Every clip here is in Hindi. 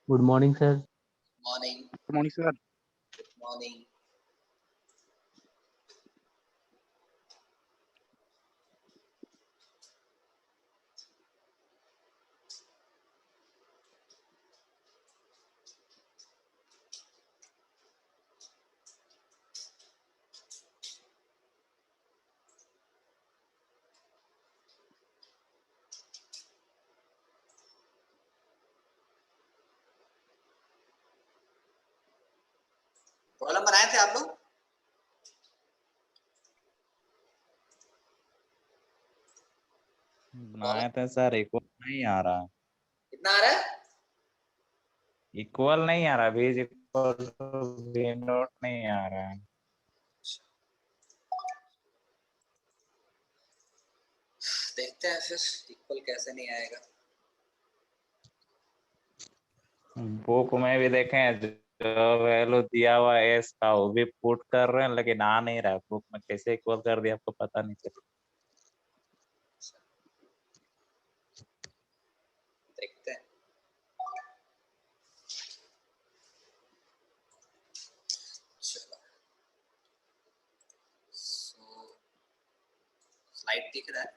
Good morning, sir. Morning. Good morning, sir. Good morning. Problem बनाए थे आप लोग? बनाए थे सर, इक्वल नहीं आ रहा। कितना आ रहा है? इक्वल नहीं आ रहा, v इक्वल v नॉट नहीं आ रहा है। देखते हैं फिर इक्वल कैसे नहीं आएगा। बुक में भी देखें, जो वैल्यू दिया हुआ है एस का वो भी पुट कर रहे हैं, लेकिन आ नहीं रहा है। बुक में कैसे इक्वल कर दिया आपको पता नहीं चला। देखते हैं। चलो, स्लाइड दिख रहा है?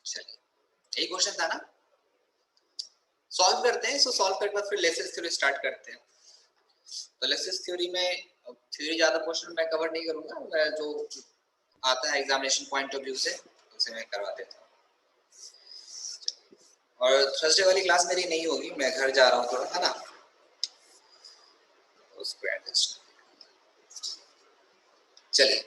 चलिए, यही क्वेश्चन था ना? सॉल्व करते हैं। इसको सॉल्व करके बाद फिर लेसिस थ्योरी स्टार्ट करते हैं। तो लेसिस थ्योरी में थ्योरी ज्यादा क्वेश्चन मैं कवर नहीं करूंगा, मैं जो आता है एग्जामिनेशन पॉइंट ऑफ व्यू से उसे मैं करवा देता हूँ। और थर्सडे वाली क्लास मेरी नहीं होगी, मैं घर जा रहा हूँ थोड़ा, है ना? उसको एडजस्ट। चलिए,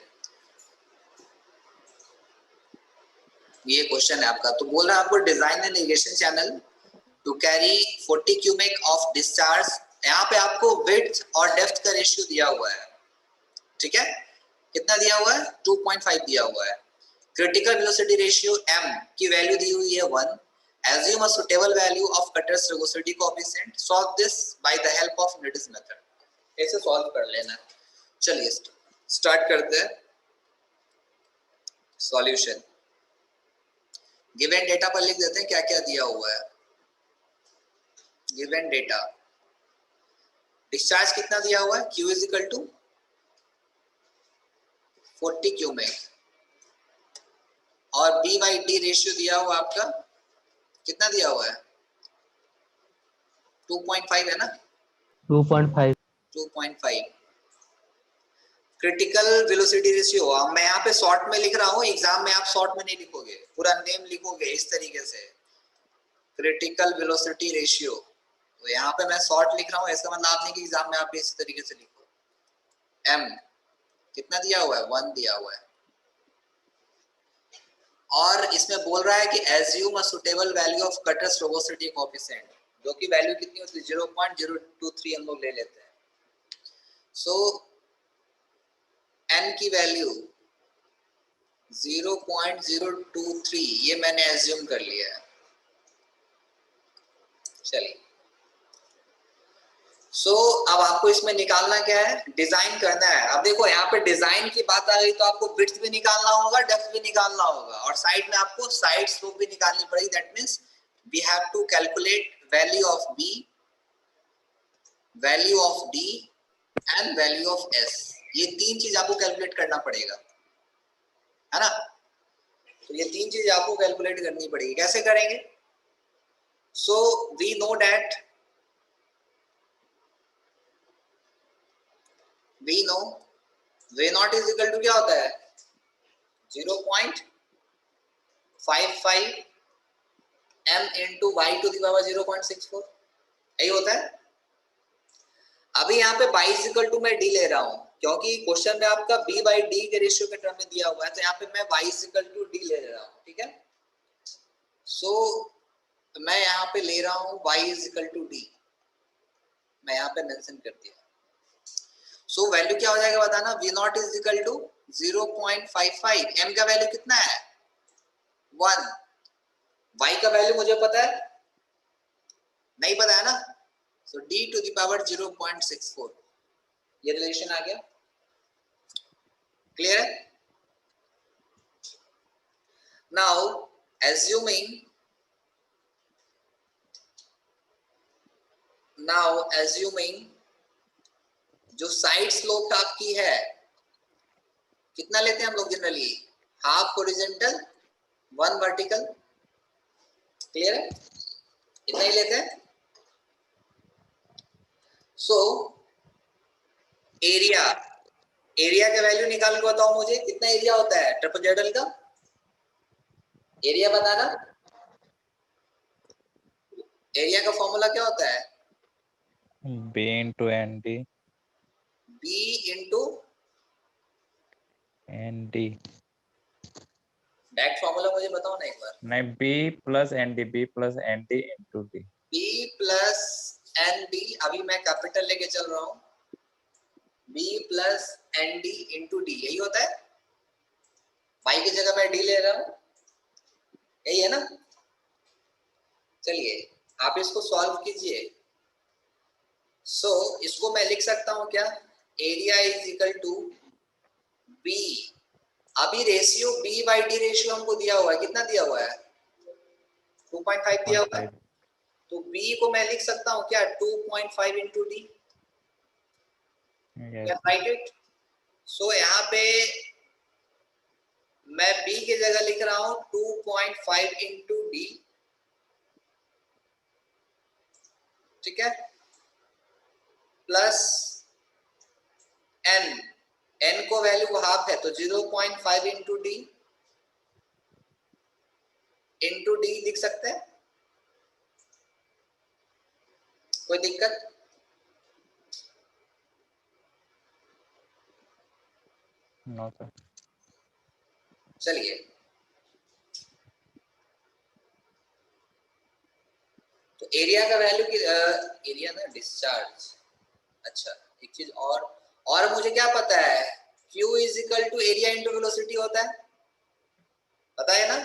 ये क्वेश्चन है आपका। तो बोल रहा है आपको design and irrigation channel to carry 40 cubic of discharge. यहाँ पे आपको विड्थ और डेप्थ का रेशियो दिया हुआ है, ठीक है? कितना दिया हुआ है? 2.5 दिया हुआ है। क्रिटिकल वेलोसिटी रेशियो m की वैल्यू दी हुई है 1। Assume a suitable value of cutter's rugosity coefficient. Solve this by the help of Newton's method. ऐसे सॉल्व कर लेना। चलिए स्टार्ट करते हैं सॉल्यूशन। गिवन डेटा पर लिख देते हैं क्या क्या दिया हुआ है। गिवन डेटा, डिस्चार्ज कितना दिया हुआ है? Q is equal to 40 cubic और B by D रेशियो दिया हुआ आपका कितना दिया हुआ है? 2.5 है ना? 2.5. 2.5। क्रिटिकल वेलोसिटी रेशियो, मैं यहाँ पे शॉर्ट में लिख रहा हूँ, एग्जाम में आप शॉर्ट में नहीं लिखोगे, पूरा नेम लिखोगे इस तरीके से, क्रिटिकल वेलोसिटी रेशियो। तो यहाँ पे मैं शॉर्ट लिख रहा हूँ, इसका मतलब आप नहीं कि एग्जाम में आप भी इसी तरीके से लिखो। m कितना दिया हुआ है? 1 दिया हुआ है। और इसमें बोल रहा है कि assume a suitable value of cutter's rugosity coefficient, जो कि वैल्यू कितनी होती है? 0.023 हम लोग ले लेते हैं। सो n की वैल्यू 0.023 ये मैंने एज्यूम कर लिया है। चलिए, अब आपको इसमें निकालना क्या है? डिजाइन करना है। अब देखो यहाँ पे डिजाइन की बात आ गई तो आपको विड्थ भी निकालना होगा, डेप्थ भी निकालना होगा, और साइड में आपको साइड स्लोप भी निकालनी पड़ेगी। That means we have to calculate value of b, value of d and value of s। ये तीन चीज आपको कैलकुलेट करना पड़ेगा, है ना? तो ये तीन चीज आपको कैलकुलेट करनी पड़ेगी। कैसे करेंगे? So we know that we know v not is equal to क्या होता है? 0.55 m into y to the power 0.64, यही होता है। अभी यहाँ पे y इज इक्वल टू मैं d ले रहा हूँ, क्योंकि क्वेश्चन में आपका b बाई d के रेशियो के टर्म में दिया हुआ है, तो यहाँ पे मैं y is equal to d ले रहा हूँ, ठीक है? सो मैं यहाँ पे ले रहा हूँ y is equal to d, मैं यहाँ पे मेंशन कर दिया। सो वैल्यू क्या हो जाएगा बताना? v not is equal to 0.55, m का वैल्यू कितना है? 1। y का वैल्यू मुझे पता है? नहीं पता है ना? सो d to the power 0.64, ये रिलेशन आ गया। क्लियर है? नाउ assuming जो साइड स्लोप आपकी है, कितना लेते हैं हम लोग generally? Half horizontal 1 vertical. Clear है? इतना ही लेते हैं। सो एरिया का वैल्यू निकाल के बताओ मुझे, कितना एरिया होता है ट्रापेजॉइडल का? एरिया बताना। एरिया का फॉर्मूला क्या होता है? B into ND। B into ND direct formula मुझे बताओ ना एक बार। नहीं, B plus ND, B plus ND into D। B plus ND, अभी मैं कैपिटल लेके चल रहा हूँ। B plus ND into D, यही होता है। Y की जगह मैं D ले रहा हूँ, यही है ना? चलिए आप इसको सॉल्व कीजिए। सो इसको मैं लिख सकता हूँ क्या? Area is equal to B. अभी ratio B by D ratio हमको दिया हुआ है, कितना दिया हुआ है? 2.5 दिया हुआ है। तो बी को मैं लिख सकता हूँ क्या? 2.5 into D. Write it. So यहाँ पे मैं बी की जगह लिख रहा हूँ 2.5 इंटू डी। ठीक है? प्लस एन, एन को वैल्यू हाफ है तो 0.5 इंटू डी लिख सकते हैं। कोई दिक्कत? No sir. चलिए तो एरिया का वैल्यू की एरिया ना डिस्चार्ज। अच्छा एक चीज और मुझे क्या पता है? Q is equal to area into velocity होता है, पता है ना?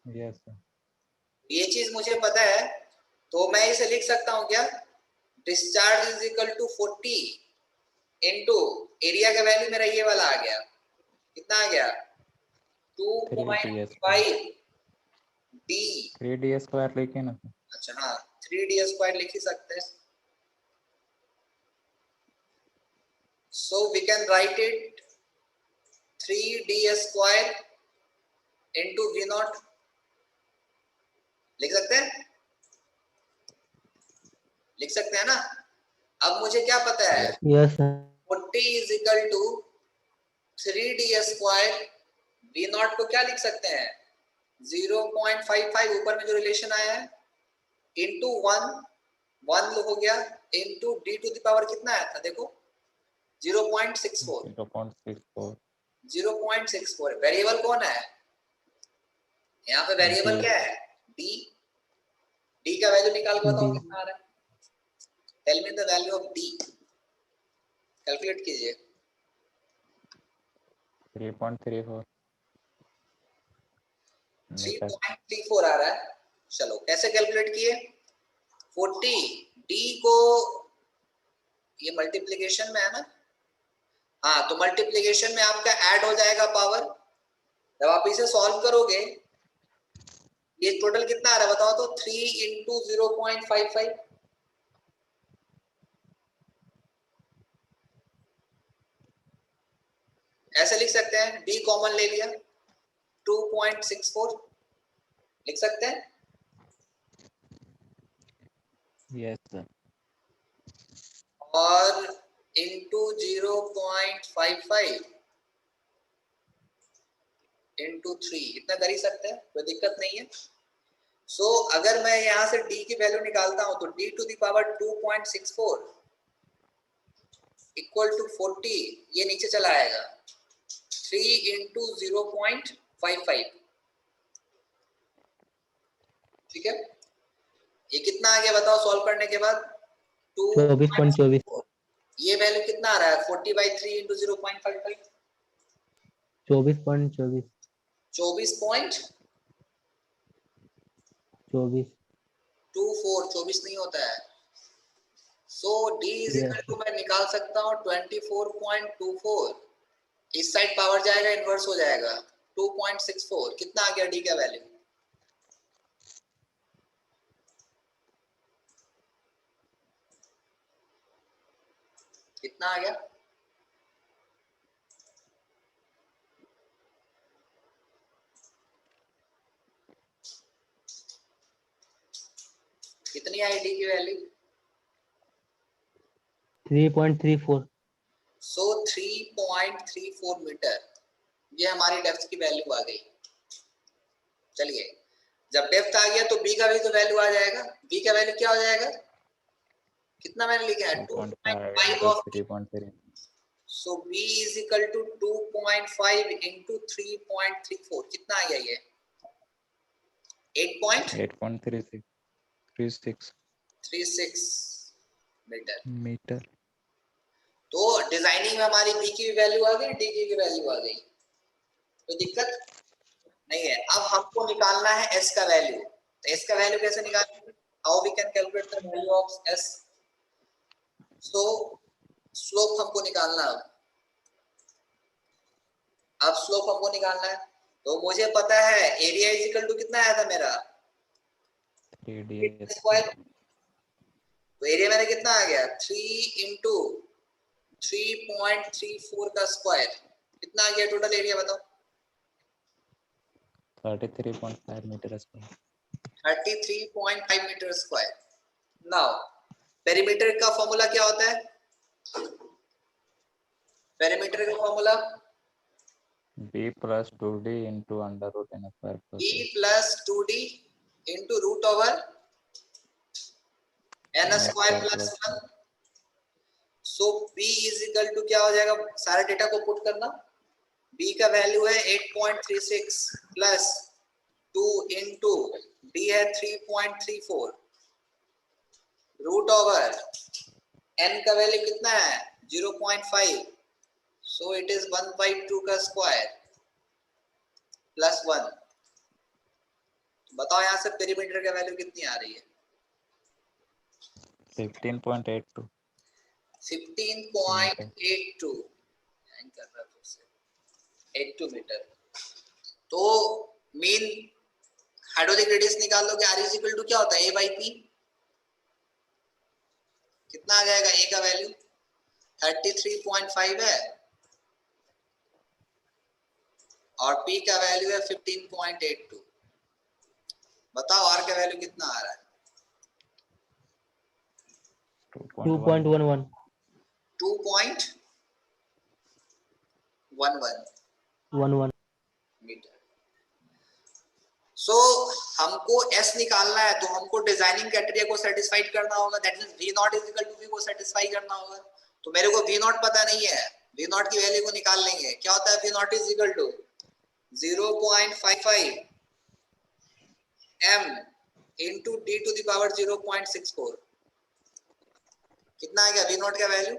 Yes sir. ये चीज मुझे पता है, तो मैं इसे लिख सकता हूँ क्या? Discharge is equal to 40 into area का वैल्यू मेरा ये वाला आ गया, कितना आ गया? 2.5 डी। 3D स्क्वायर लिखे ना। अच्छा हाँ 3D स्क्वायर लिख ही सकते हैं। So we can write it 3D square into V naught, लिख सकते हैं? लिख सकते हैं ना? अब मुझे क्या पता है? Yes sir. 40 is equal to 3D square, V naught को क्या लिख सकते हैं? 0.55 ऊपर में जो रिलेशन आया है इंटू 1 हो गया into D to the power कितना आया था देखो? 0.64। 0.64 वेरिएबल कौन है यहाँ पे? वेरिएबल क्या है? डी का वैल्यू निकाल के बताओ कितना आ रहा है? Tell me the value of D, calculate कीजिए। 3.34। 3.34 आ रहा है। चलो कैसे कैलकुलेट किए? 40 डी को ये मल्टीप्लिकेशन में है ना? हाँ तो मल्टीप्लिकेशन में आपका ऐड हो जाएगा पावर। जब आप इसे सॉल्व करोगे ये टोटल कितना आ रहा है बताओ तो? 3 इंटू 0.55, ऐसे लिख सकते हैं। डी कॉमन ले लिया 2.64 लिख सकते हैं। Yes sir. और इंटू 0.55 इंटू 3 इतना कर ही सकते हैं, कोई दिक्कत नहीं है। सो अगर मैं यहां से d की वैल्यू निकालता हूं तो d to the power 2.64 equal to 40, ये नीचे चला आएगा 3 इंटू 0.55। ठीक है? ये कितना आ गया बताओ सॉल्व करने के बाद? 24.24। ये वैल्यू कितना आ रहा है? 40/3 इंटू 0.55, 24.24। 24.24 24। 24 नहीं होता है, सो D इज इक्वल टू मैं निकाल सकता हूँ 24.24, इस साइड पावर जाएगा इनवर्स हो जाएगा 2.64। कितना आ गया D का वैल्यू? कितना आ गया? कितनी आई D की वैल्यू? 3.34। सो 3.34 मीटर, ये हमारी डेप्थ की वैल्यू आ गई। चलिए, जब डेप्थ आ गया तो B का भी तो वैल्यू आ जाएगा। B का वैल्यू क्या हो जाएगा? कितना मैंने लिखा है? 2.5 of 3.3। So B is equal to 2.5 into 3.34। कितना आ गया ये? 8.36 मीटर। तो डिजाइनिंग में हमारी B की भी वैल्यू आ गई, D की भी वैल्यू आ गई, तो दिक्कत नहीं है। अब हमको निकालना है S का वैल्यू। तो S का वैल्यू कैसे निकालेंगे? How we can calculate the value of S? So slope हमको निकालना है। अब स्लोप हमको निकालना है, तो मुझे पता है एरिया इज इक्वल टू कितना आया था मेरा? 3d square. तो एरिया मेरा कितना आ गया? 3 इंटू 3.34 का स्क्वायर। कितना आ गया टोटल एरिया बताओ? 33.5 metre square. 33.5 metre square. Now perimeter का फॉर्मूला क्या होता है? पेरीमीटर का formula b plus 2d into under root n square plus b a plus 2d into root over n square plus 1। So b is equal to क्या हो जाएगा? सारे डेटा को पुट करना। b का वैल्यू है 8.36 प्लस 2 इंटू d है 3.34 रूट ओवर n का वैल्यू कितना है? 0.5। सो इट इज 1/2 का स्क्वायर प्लस 1। बताओ यहाँ से पेरीमीटर का वैल्यू कितनी आ रही है? 15.82। 15.82 82 मीटर। तो मीन हाइड्रोलिक रेडियस निकाल लोगे, R इज इक्वल टू क्या होता है? A by P। कितना आ जाएगा A का वैल्यू? 33.5 है और P का वैल्यू है 15.82। बताओ R का वैल्यू कितना आ रहा है? 2.11। 2.11 मीटर। सो हमको S निकालना है, तो हमको डिजाइनिंग क्राइटेरिया को सेटिस्फाइड करना होगा। That means V not is equal to V को सेटिस्फाई करना होगा। तो मेरे को V नॉट पता नहीं है, V नॉट की वैल्यू को निकाल लेंगे। क्या होता है? V not is equal to 0.55 m into d to the power 0.64। कितना आ गया V नॉट का वैल्यू?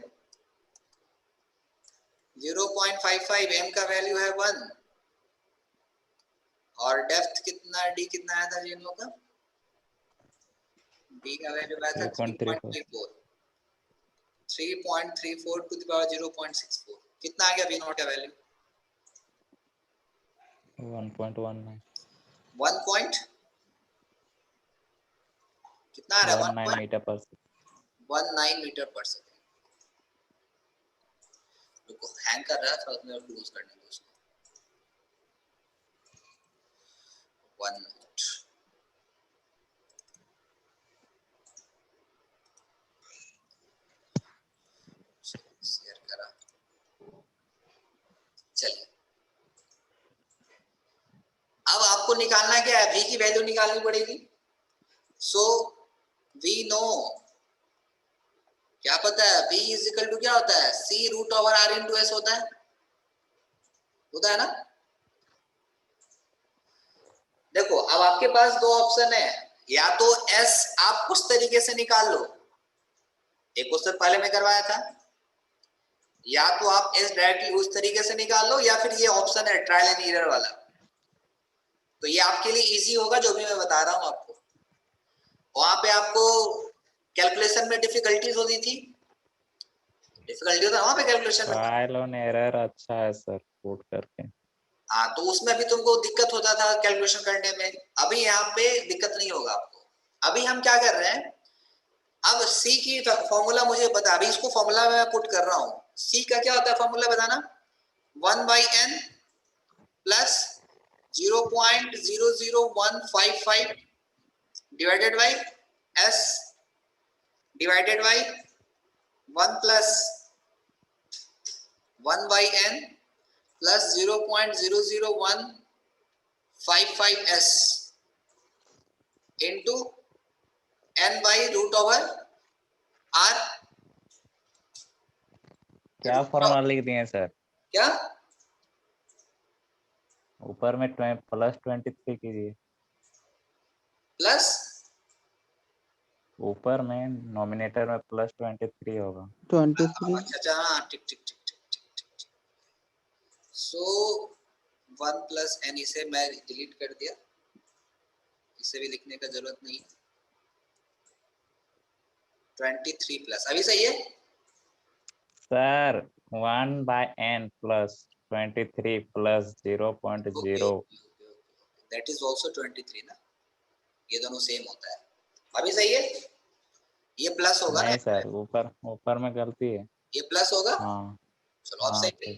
0.55, m का वैल्यू है 1 और डेप्थ कितना, d कितना आया था जी इन लोगों का? d का वैल्यू आया था 3.34 to the power 0.64। कितना आ गया V नॉट का वैल्यू? 1.19। 1 पॉइंट कितना आ रहा है? 19 मीटर पर सेकंड। 19 मीटर पर सेकंड। रुको, हैंग कर रहा है, थोड़ा मैं क्लोज करने दो इसको। 1 मिनट। शेयर करा। चलिए, अब आपको निकालना क्या है? V की वैल्यू निकालनी पड़ेगी। सो वी नो, क्या पता है? V इज इक्वल टू क्या होता है? C root over R into S होता है ना? देखो, अब आपके पास दो ऑप्शन है, या तो S आप उस तरीके से निकाल लो, एक क्वेश्चन पहले मैं करवाया था, या तो आप S डायरेक्टली उस तरीके से निकाल लो, या फिर ये ऑप्शन है ट्रायल एंड एरर वाला। तो ये आपके लिए इजी होगा जो भी मैं बता रहा हूं आपको। वहां पे आपको कैलकुलेशन में डिफिकल्टीज होती थी, डिफिकल्टी होता है वहां पे कैलकुलेशन में। ट्रायल ऑन एरर अच्छा है सर पुट करके। हाँ, तो उसमें भी तुमको दिक्कत होता था कैलकुलेशन करने में, अभी यहाँ पे दिक्कत नहीं होगा आपको। अभी हम क्या कर रहे हैं, अब सी की फॉर्मूला मुझे बता, अभी इसको फॉर्मूला में पुट कर रहा हूँ। सी का क्या होता है फॉर्मूला बताना, 1/n plus 0.00155 divided by s divided by 1 plus 1/n plus 0.00155s into n by root over r। क्या फॉर्मूला लिख दिए सर? क्या ऊपर में प्लस 23 कीजिए, प्लस ऊपर में नॉमिनेटर में प्लस 23 होगा। 23 अच्छा हाँ, ठीक ठीक ठीक ठीक ठीक। सो 1 प्लस n, इसे मैं डिलीट कर दिया, इसे भी लिखने का जरूरत नहीं है। 23 प्लस, अभी सही है sir 1/n plus 23 plus 0.0। That is also 23 ना, ये दोनों सेम होता है। अभी सही है, ये प्लस होगा ना, नहीं सर, ऊपर ऊपर में गलती है। ये प्लस होगा। हाँ चलो अब हाँ सही ठीक। है।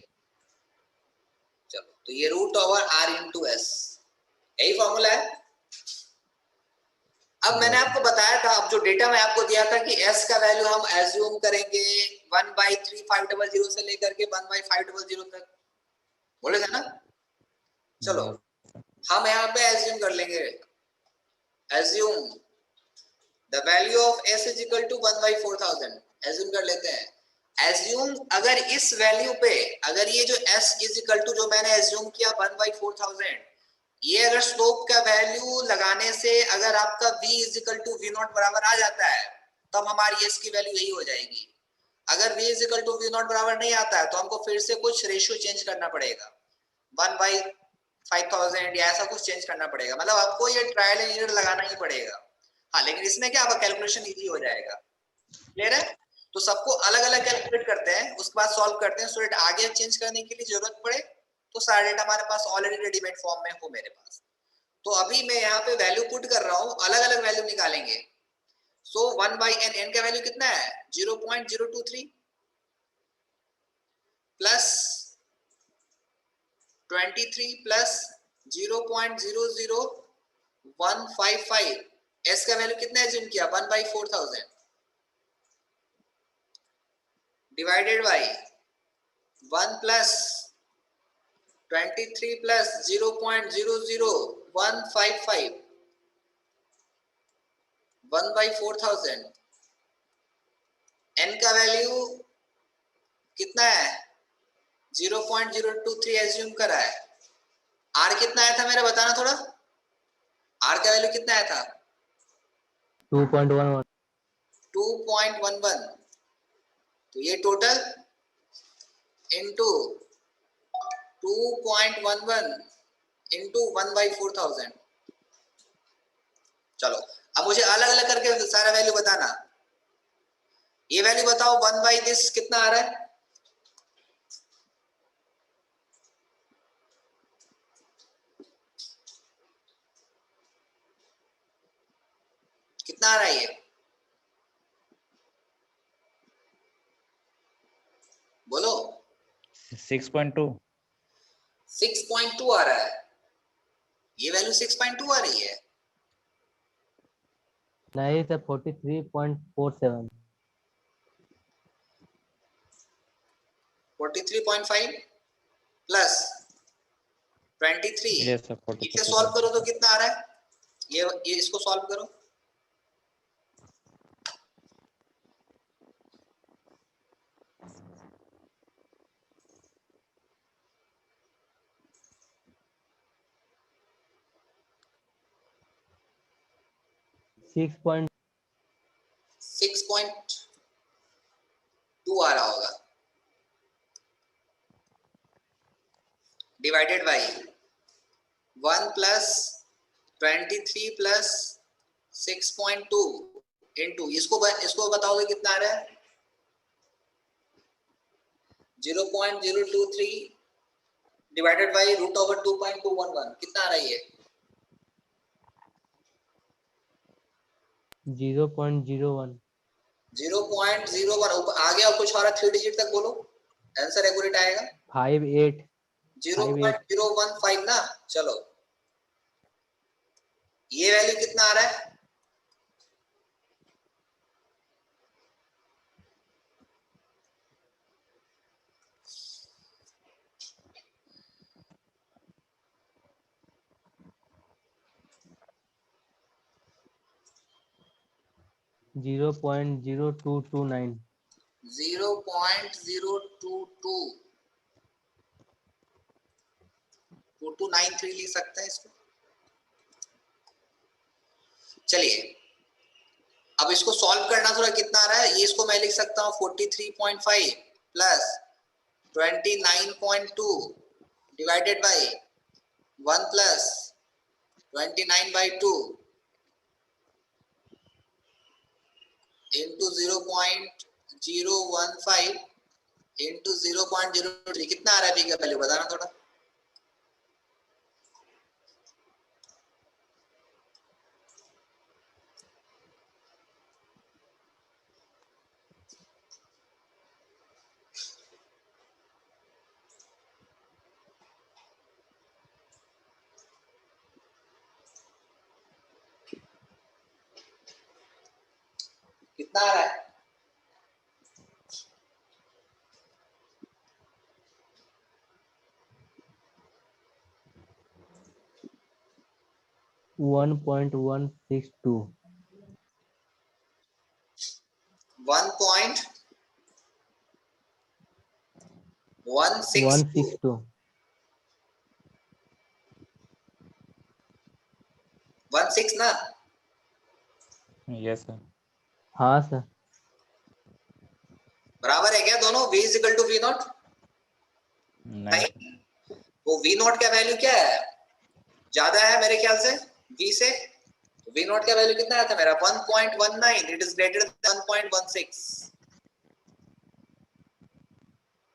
चलो तो ये root over r into S, यही फॉर्मूला है। अब मैंने आपको बताया था, अब जो डेटा मैं आपको दिया था कि s का वैल्यू हम एज्यूम करेंगे 1/3500 से लेकर के 1/500 तक, बोले थे ना। चलो Yes, हम यहाँ पे एज्यूम कर लेंगे, assume the value of s is equal to 1/4000, एज्यूम कर लेते हैं। एज्यूम अगर इस वैल्यू पे, अगर ये जो s इज इक्वल टू जो मैंने एज्यूम किया 1/4000, ये अगर स्लोप का वैल्यू लगाने से अगर आपका v is equal to v not बराबर आ जाता है, तब हमारी s की वैल्यू यही हो जाएगी। अगर v is equal to v not बराबर नहीं आता है तो हमको फिर से कुछ रेशियो चेंज करना पड़ेगा, 1/5000 या ऐसा कुछ चेंज करना पड़ेगा, मतलब आपको ये ट्रायल एंड एरर लगाना ही पड़ेगा। हाँ, लेकिन इसमें क्या आपका कैलकुलेशन इजी हो जाएगा। क्लियर है? तो सबको अलग अलग कैलकुलेट करते हैं, उसके बाद सॉल्व करते हैं, सो दैट आगे चेंज करने के लिए जरूरत पड़े तो सारा डेटा हमारे पास ऑलरेडी रेडीमेड फॉर्म में हो मेरे पास। तो अभी मैं यहाँ पे वैल्यू पुट कर रहा हूँ, अलग अलग वैल्यू निकालेंगे। सो 1/n, n का वैल्यू कितना है 0.023 प्लस 23 प्लस 0.00155, s का वैल्यू कितना एज्यूम किया 1/4000 divided by 1 plus 23 plus 0.00155 1/4000, n का वैल्यू कितना है 0.023 एज्यूम करा है। r कितना आया था मेरा बताना थोड़ा, r का वैल्यू कितना आया था 2.11 2.11, तो ये टोटल इनटू 2.11 इनटू 1/4000। चलो अब मुझे अलग अलग करके सारा वैल्यू बताना। ये वैल्यू बताओ 1/this कितना आ रहा है, कितना आ रहा है ये बोलो। 6.2। 6.2 आ रहा है, ये वैल्यू 6.2 आ रही है। नहीं सर 43.47 43.5 प्लस 23, ये सब इसे सॉल्व करो तो कितना आ रहा है, ये इसको सॉल्व करो। सिक्स पॉइंट 6.2 आ रहा होगा, divided by 1 plus 23 plus 6.2 into इसको बताओगे कितना आ रहा है 0.023 डिवाइडेड बाय रूट ओवर 2.211 कितना आ रहा है ये 0.01 0.01 आ गया और कुछ और 3 डिजिट तक बोलो आंसर एक्यूरेट आएगा 58 0.015 ना चलो ये वैल्यू कितना आ रहा है 0.0229 0.02293 लिख सकते हैं इसको चलिए अब इसको सॉल्व करना थोड़ा कितना आ रहा है ये इसको मैं लिख सकता हूँ 43.5 plus 29.2 divided by 1 plus 29/2 into 0.015 into 0.03 कितना आ रहा है बी का वैल्यू बताना थोड़ा कितना आ रहा है 1.162 1.162 16 ना यस सर हाँ सर बराबर है क्या दोनों v is equal to v not नहीं वो v नॉट का वैल्यू क्या है ज्यादा है मेरे ख्याल से v से v नॉट का वैल्यू कितना आया था मेरा 1.19 इट इज ग्रेटर देन 1.16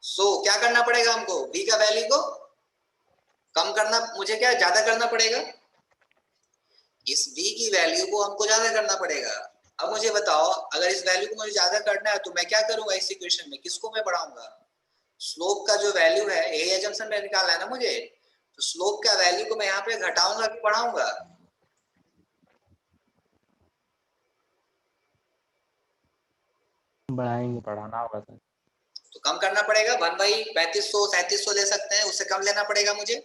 सो क्या करना पड़ेगा हमको v का वैल्यू को कम करना मुझे क्या ज्यादा करना पड़ेगा इस v की वैल्यू को हमको ज्यादा करना पड़ेगा अब मुझे बताओ अगर इस वैल्यू को मुझे ज्यादा करना है तो मैं क्या करूंगा इस इक्वेशन में किसको मैं बढ़ाऊंगा स्लोप का जो वैल्यू है यही एजम्पशन में निकालना है ना मुझे तो स्लोप का वैल्यू को मैं यहाँ पे घटाऊंगा कि बढ़ाऊंगा बढ़ाएंगे बढ़ाना होगा सर तो कम करना पड़ेगा 1/3500 3700 ले सकते हैं उससे कम लेना पड़ेगा मुझे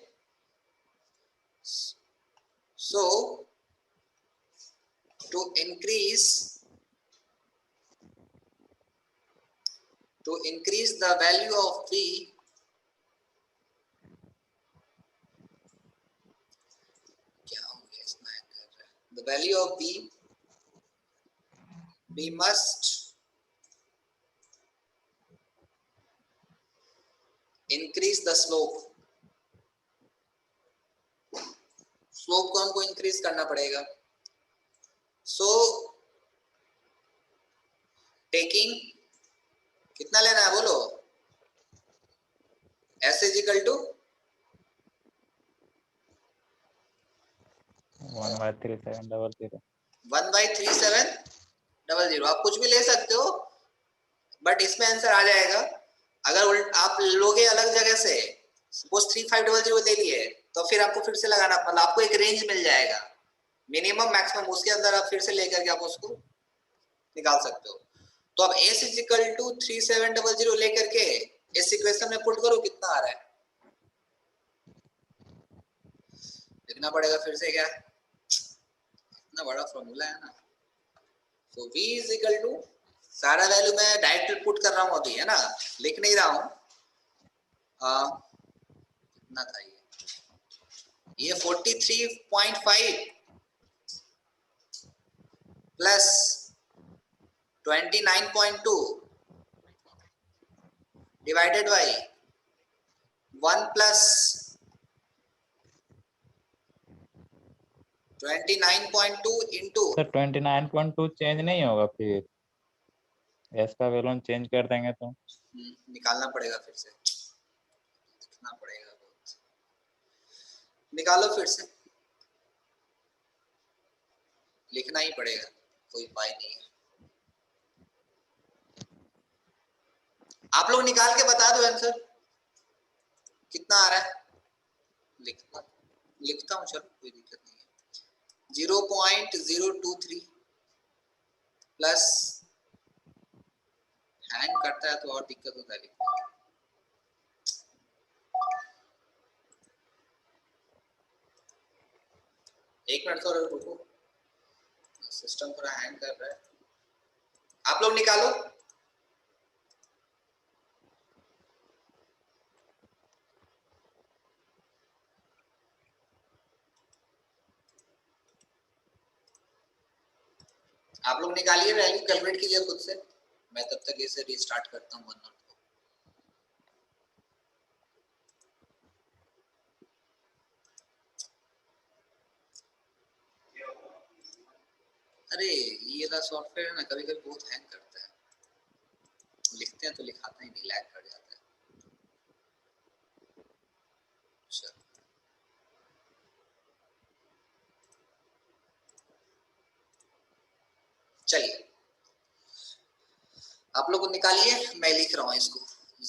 सो to increase the value of v क्या हो गया इसमें the value of v must increase the slope slope को हमको इंक्रीज करना पड़ेगा सो टेकिंग कितना लेना है बोलो s इज इक्वल टू 1/3700 1/3700 आप कुछ भी ले सकते हो बट इसमें आंसर आ जाएगा अगर आप लोगे अलग जगह से सपोज 3500 ले लिए तो फिर आपको फिर से लगाना मतलब आपको एक रेंज मिल जाएगा मिनिमम मैक्सिमम उसके अंदर आप फिर से लेकर के आप उसको निकाल सकते हो तो अब s इज इक्वल टू 3700 लेकर के इस इक्वेशन में पुट करो कितना आ रहा है लिखना पड़ेगा फिर से क्या इतना बड़ा फॉर्मूला है ना तो v इज इक्वल टू सारा वैल्यू मैं डायरेक्ट पुट कर रहा हूं अभी है ना लिख नहीं रहा हूं कितना था ये 43.5 plus 29.2 divided by 1 plus 29.2 into sir 29.2 change नहीं होगा फिर, एस का वैल्यू चेंज कर देंगे तो निकालना पड़ेगा फिर से, लिखना पड़ेगा बहुत, निकालो फिर से, लिखना ही पड़ेगा, कोई उपाय नहीं है। आप लोग निकाल के बता दो आंसर कितना आ रहा है, लिखता हूँ, चलो कोई दिक्कत नहीं है। 0.023 प्लस, हैंग करता है तो और दिक्कत होता है लिखने में। एक मिनट थोड़ा रुको, सिस्टम थोड़ा हैंग कर रहा है, आप लोग निकालो। आप लोग निकालिए, वैल्यू कैलकुलेट कीजिए खुद से, मैं तब तक इसे रीस्टार्ट करता हूँ OneNote को। अरे ये वाला सॉफ्टवेयर है ना, कभी कभी बहुत हैंग करता है, लिखते हैं तो लिखाता ही नहीं, लैग कर जाता है। चलिए आप लोग निकालिए, मैं लिख रहा हूँ इसको।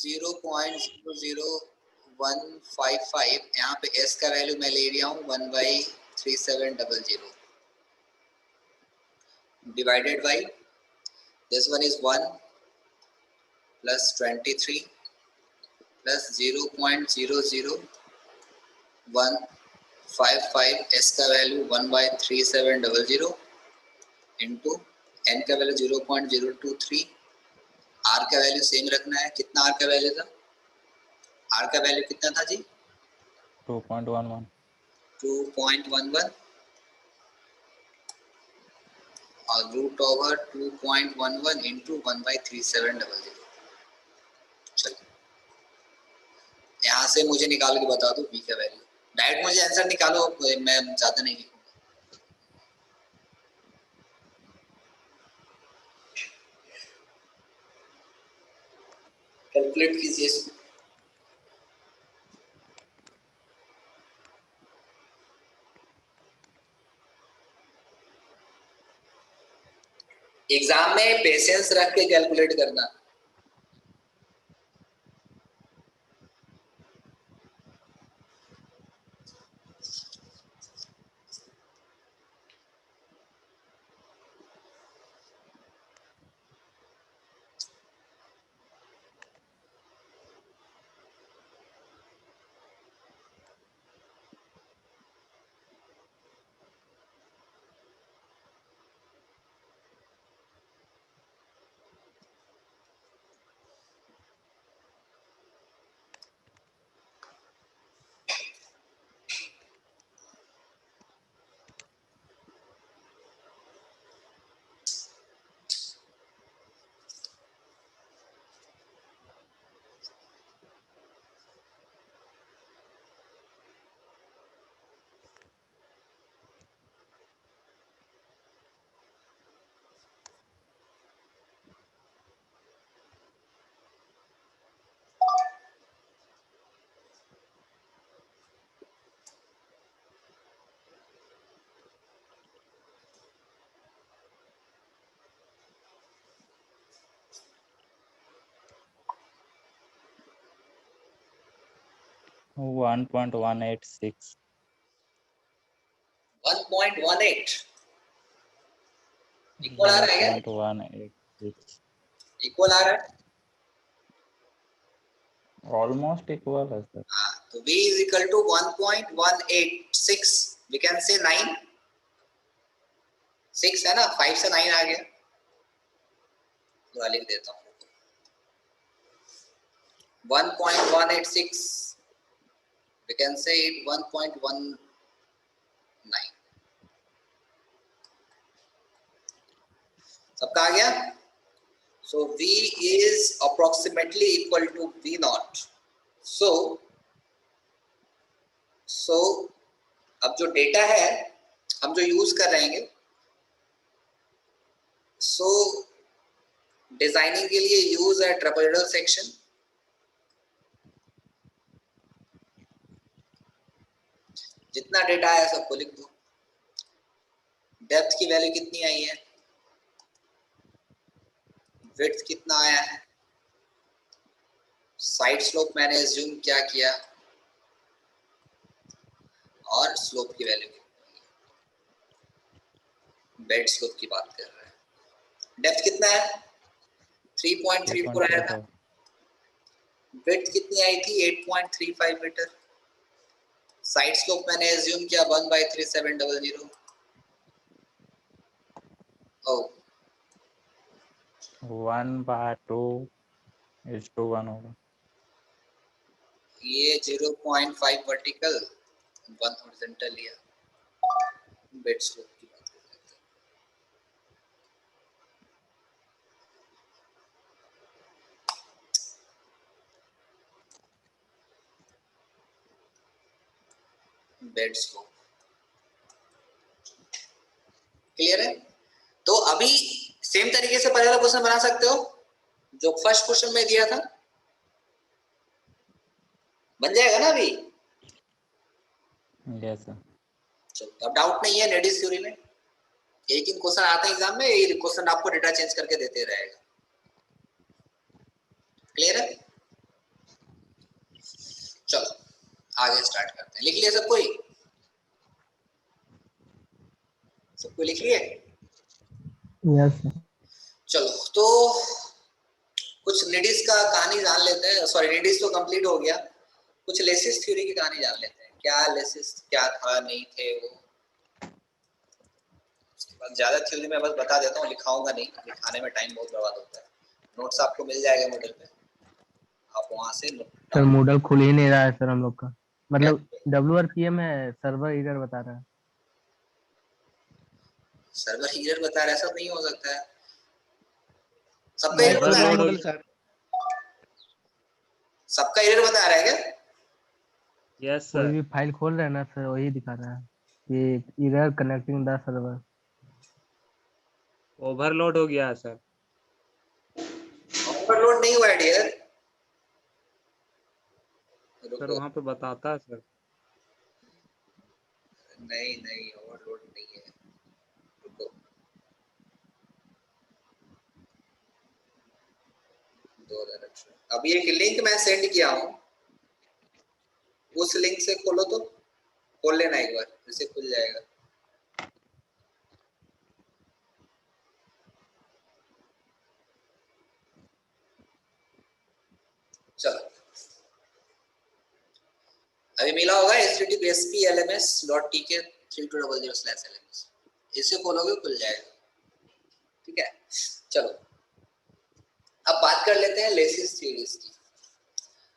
0.00155, यहाँ पे s का वैल्यू मैं ले रहा हूँ 1/3700 divided by this one is 1 plus 23 plus 0.00155, s का वैल्यू 1/3700 इंटू n का वैल्यू 0.023, r का वैल्यू सेम रखना है। कितना r का वैल्यू था, r का वैल्यू कितना था जी? 2.11 2.11 और रूट ओवर 2.11 इंटू 1/3700। चलिए यहाँ से मुझे निकाल के बता दो b का वैल्यू, डायरेक्ट मुझे आंसर निकालो, मैं ज्यादा नहीं लिखूंगा। कैलकुलेट कीजिए इसको। एग्जाम में पेशेंस रख के कैलकुलेट करना। वन 1.186 1.18 इक्वल आ रहा है क्या? 1.186 इक्वल आ रहा है, ऑलमोस्ट इक्वल है सर। हाँ, तो v is equal to 1.186, we can say 9, 6 है ना, 5 से 9 आ गया, तो लिख देता हूँ 1.186, we can say it 1.19, सबका आ गया। So v is approximately equal to v naught. So अब जो डेटा है हम जो यूज कर रहे हैं, सो डिजाइनिंग के लिए यूज है ट्रापेजॉइडल सेक्शन, जितना डेटा आया सबको लिख दो। डेप्थ की वैल्यू कितनी आई है, विड्थ कितना आया है, साइड स्लोप मैंने अज्यूम क्या किया, और स्लोप की वैल्यू कितनी है, बेड स्लोप की बात कर रहे हैं। डेप्थ कितना है 3.34 आया था, विड्थ कितनी आई थी 8.35 मीटर, साइड स्लोप मैंने अज्यूम किया 1/3700। ओ 1/2:1 होगा। ये 0.5 वर्टिकल 1 हॉरिजॉन्टल लिया, बेड स्लोप की बात कर रहे थे। बेड स्लोप क्लियर है। तो अभी सेम तरीके से पहले वाला क्वेश्चन बना सकते हो जो फर्स्ट क्वेश्चन में दिया था, बन जाएगा ना अभी। Yes sir. चलो अब डाउट नहीं है नेडिस थ्योरी में, एक ही क्वेश्चन आते हैं एग्जाम में, ये क्वेश्चन आपको डेटा चेंज करके देते रहेगा। क्लियर है। चलो आगे स्टार्ट करते हैं। लिख लिया सब कोई, सबको लिख लिए। Yes sir. चलो तो कुछ नेडिस का कहानी जान लेते हैं। सॉरी नेडिस तो कंप्लीट हो गया, कुछ लेसिस थ्योरी की कहानी जान लेते हैं। क्या लेसिस क्या था, नहीं थे वो, उसके बाद ज्यादा थ्योरी मैं बस बता देता हूँ, लिखाऊंगा नहीं, लिखाने में टाइम बहुत बर्बाद होता है। नोट्स आपको मिल जाएगा मॉडल पे, आप वहां से सर मॉडल खुल ही नहीं रहा है सर हम लोग का, मतलब WRPM है, सर्वर एरर बता रहा है। सर्वर एरर बता रहा है, सब नहीं हो सकता है, सबका नहीं एरर सर, बता रहा है, मॉडल सर। सबका एरर बता रहा है क्या? यस कोई सर। भी फाइल खोल रहे हैं ना सर, वही दिखा रहा है कि error connecting the server. Overload हो गया सर। ओवरलोड नहीं हुआ है डियर, सर वहाँ पे बताता है सर। नहीं नहीं ओवरलोड नहीं है, रुको दो डायरेक्शन। अभी एक लिंक मैं सेंड किया हूँ, उस लिंक से खोलो तो खोल लेना एक बार, इसे खुल जाएगा। चलो अभी मिला होगा https://lms.tk3200/lms, इसे खोलोगे खुल जाएगा। ठीक है। चलो अब बात कर लेते हैं लेसिस थ्योरीज की।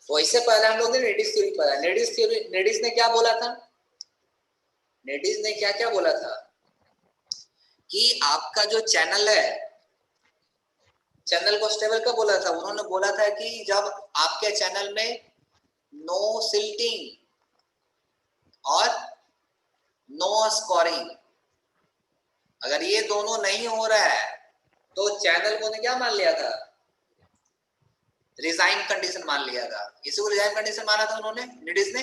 तो इससे पहले हम लोग ने नेडिस थ्योरी पढ़ा। नेडिस थ्योरी, नेडिस ने क्या बोला था, नेडिस ने क्या क्या बोला था कि आपका जो चैनल है, चैनल को स्टेबल कब बोला था? उन्होंने बोला था कि जब आपके चैनल में नो सिल्टिंग और नो स्कोरिंग, अगर ये दोनों नहीं हो रहा है तो चैनल को ने क्या मान लिया था, रिजाइन कंडीशन मान लिया था। इसी को रिजाइन कंडीशन माना था उन्होंने, नेडिस ने।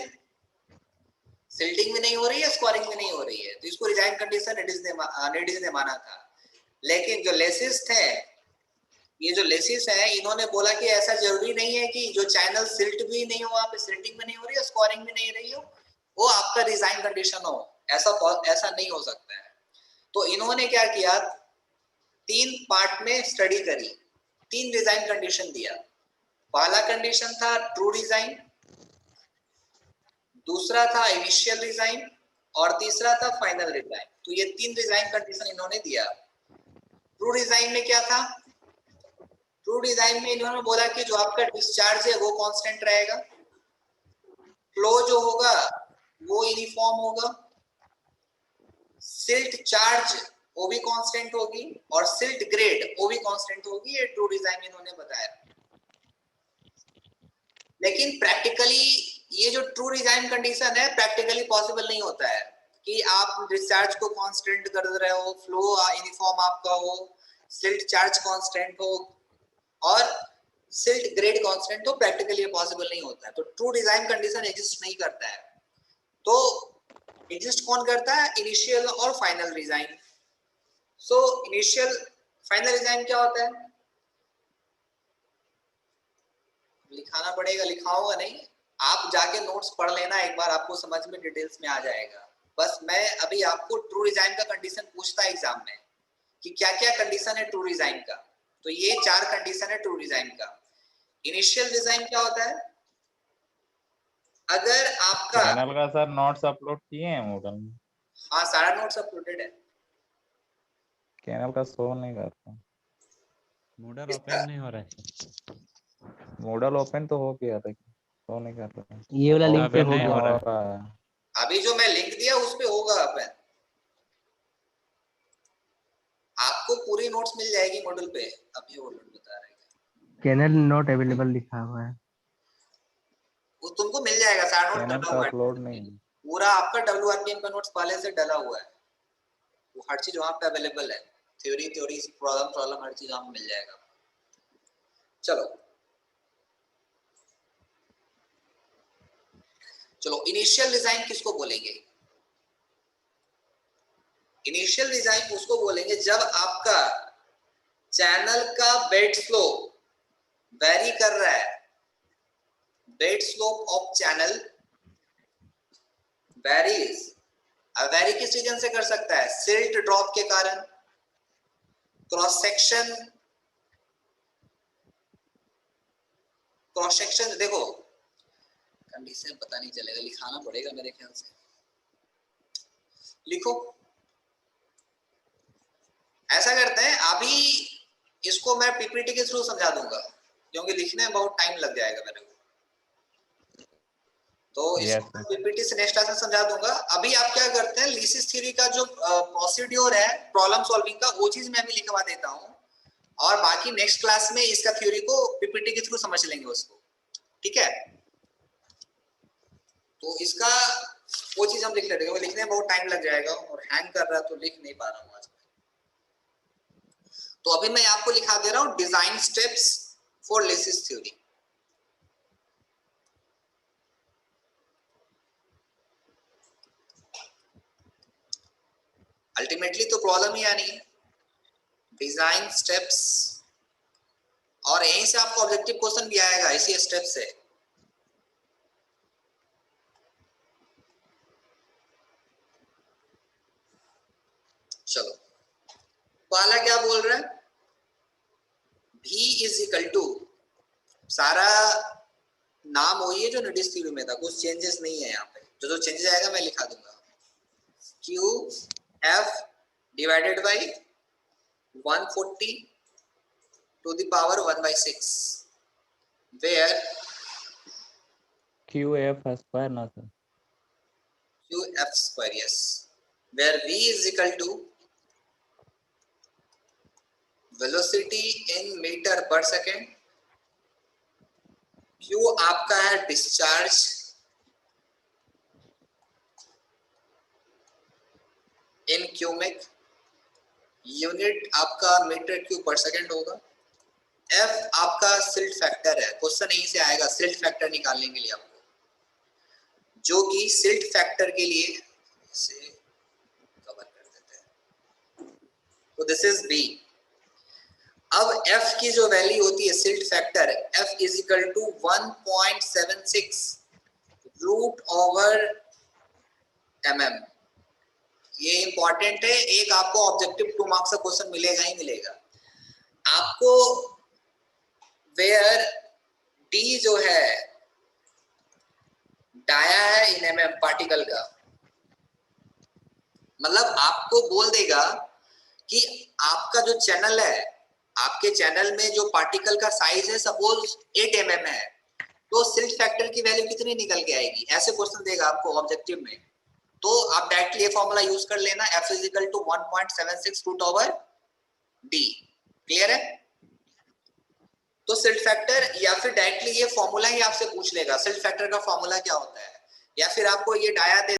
सिल्टिंग भी नहीं हो रही है, स्कोरिंग भी नहीं हो रही है, तो इसको रिजाइन कंडीशन नेडिस ने माना था। लेकिन जो लेसिस थे, ये जो लेसिस है, इन्होंने बोला कि ऐसा जरूरी नहीं है कि जो चैनल सिल्ट भी नहीं हो, वहां पे सिल्टिंग भी नहीं हो रही है, स्कोरिंग भी नहीं रही हो, वो आपका रिजाइन कंडीशन हो। ऐसा नहीं हो सकता है। तो इन्होंने क्या किया, तीन पार्ट में स्टडी करी, तीन डिजाइन कंडीशन दिया। पहला कंडीशन था ट्रू डिजाइन, दूसरा था इनिशियल डिजाइन, और तीसरा था फाइनल डिजाइन। तो ये तीन डिजाइन कंडीशन इन्होंने दिया। ट्रू डिजाइन में क्या था, ट्रू डिजाइन में इन्होंने बोला कि जो आपका डिस्चार्ज है वो कांस्टेंट रहेगा, फ्लो जो होगा वो यूनिफॉर्म होगा, सिल्ट चार्ज वो भी कांस्टेंट होगी, और सिल्ट ग्रेड वो भी कांस्टेंट होगी। ये ट्रू डिजाइन में इन्होंने बताया। लेकिन प्रैक्टिकली ये जो ट्रू डिजाइन कंडीशन है, प्रैक्टिकली पॉसिबल नहीं होता है। कि आप डिस्चार्ज को कांस्टेंट कर रहे हो, फ्लो यूनिफॉर्म आपका हो, सिल्ट चार्ज कांस्टेंट हो और सिल्ट ग्रेड कांस्टेंट हो, प्रैक्टिकली ये पॉसिबल नहीं होता है। तो ट्रू डिजाइन कंडीशन एग्जिस्ट नहीं करता है। तो एग्जिस्ट कौन करता है? इनिशियल और final design. So initial final design क्या होता है? लिखाना पड़ेगा, लिखाऊंगा नहीं, आप जाके नोट्स पढ़ लेना एक बार, आपको समझ में डिटेल्स में आ जाएगा। बस मैं अभी आपको ट्रू डिजाइन का कंडीशन पूछता है एग्जाम में कि क्या क्या कंडीशन है ट्रू डिजाइन का। तो ये 4 कंडीशन है ट्रू डिजाइन का। इनिशियल डिजाइन क्या होता है? अगर आपका चैनल का सर नोट्स अपलोड किए हैं मूडल में? हाँ, सारा नोट्स अपलोडेड है। चैनल का शो नहीं करता। मूडल ओपन नहीं हो रहा है। मूडल ओपन तो हो गया था, शो नहीं कर रहा। ये वाला लिंक पे अभी हो नहीं गया। हो रहा है। अभी जो मैं लिंक दिया उस पे होगा अपन, आपको पूरी नोट्स मिल जाएगी मॉड्यूल पे। अभी वो लोग बता रहे हैं चैनल नॉट अवेलेबल लिखा हुआ है। वो तुमको मिल जाएगा, सारा नोट चैनल डला का हुआ है अपलोड नहीं है। पूरा आपका WRPM का नोट्स पहले से डला हुआ है। वो हर चीज वहां पे अवेलेबल है, थ्योरी प्रॉब्लम हर चीज वहां पे मिल जाएगा। चलो इनिशियल डिजाइन किसको बोलेंगे? इनिशियल डिजाइन उसको बोलेंगे जब आपका चैनल का बेड स्लोप वेरी कर रहा है। Bed slope of channel varies. अब वेरी किस रीजन से कर सकता है? सिल्ट ड्रॉप के कारण, क्रॉस सेक्शन देखो, कंडीशन पता नहीं चलेगा, लिखाना पड़ेगा मेरे ख्याल से। लिखो, ऐसा करते हैं अभी इसको मैं पीपीटी के थ्रू समझा दूंगा क्योंकि लिखने में बहुत टाइम लग जाएगा मेरे को। तो इसको पीपीटी से नेक्स्ट क्लास में समझा दूंगा। अभी आप क्या करते हैं, लीसिस थ्योरी का जो प्रोसीड्योर है प्रॉब्लम सॉल्विंग का, वो चीज मैं अभी लिखवा देता हूँ और बाकी नेक्स्ट क्लास में इसका थ्योरी को पीपीटी के थ्रू समझ लेंगे उसको, ठीक है? तो इसका वो चीज हम लिख लेते हैं, लिखने में बहुत टाइम लग जाएगा और हैंग कर रहा है तो लिख नहीं पा रहा हूँ आज। तो अभी मैं आपको लिखा दे रहा हूँ डिजाइन स्टेप्स फॉर लीसिस थ्योरी। अल्टीमेटली तो प्रॉब्लम ही आनी है, डिजाइन स्टेप्स, और यहीं से आपको ऑब्जेक्टिव क्वेश्चन भी आएगा इसी स्टेप से। चलो पहला क्या बोल रहा है? V इज इक्वल टू, सारा नाम वही है जो नीडिस थ्योरी में था, कुछ चेंजेस नहीं है यहाँ पे। जो चेंजेस आएगा मैं लिखा दूंगा। Q F divided by 140 to the power 1/6 where QF square ना sir, QF square, yes, where V is equal to velocity in meter per second, Q आपका है डिस्चार्ज इन क्यूबिक, यूनिट आपका मीटर क्यूब पर सेकंड होगा। F आपका सिल्ट फैक्टर है, क्वेश्चन यहीं से आएगा सिल्ट फैक्टर निकालने के लिए आपको, जो कि सिल्ट फैक्टर के लिए इसे कवर कर देते हैं। तो दिस इज B। अब F की जो वैल्यू होती है silt factor, F is equal to 1.76 root over mm। ये इंपॉर्टेंट है, एक आपको ऑब्जेक्टिव 2 मार्क्स का क्वेश्चन मिलेगा ही मिलेगा आपको। वेयर D जो है डाया है इन mm पार्टिकल का, मतलब आपको बोल देगा कि आपका जो चैनल है, आपके चैनल में जो पार्टिकल का साइज है सपोज 8 mm है, तो सिल्ट फैक्टर की वैल्यू कितनी निकल के आएगी, ऐसे क्वेश्चन देगा आपको ऑब्जेक्टिव में। तो आप डायरेक्टली ये फॉर्मूला यूज कर लेना, F is equal to 1.76 root over D। Clear है? तो सिल्ट फैक्टर, या फिर डायरेक्टली ये फॉर्मूला ही आपसे पूछ लेगा सिल्ट फैक्टर का फॉर्मूला क्या होता है, या फिर आपको ये डाया दे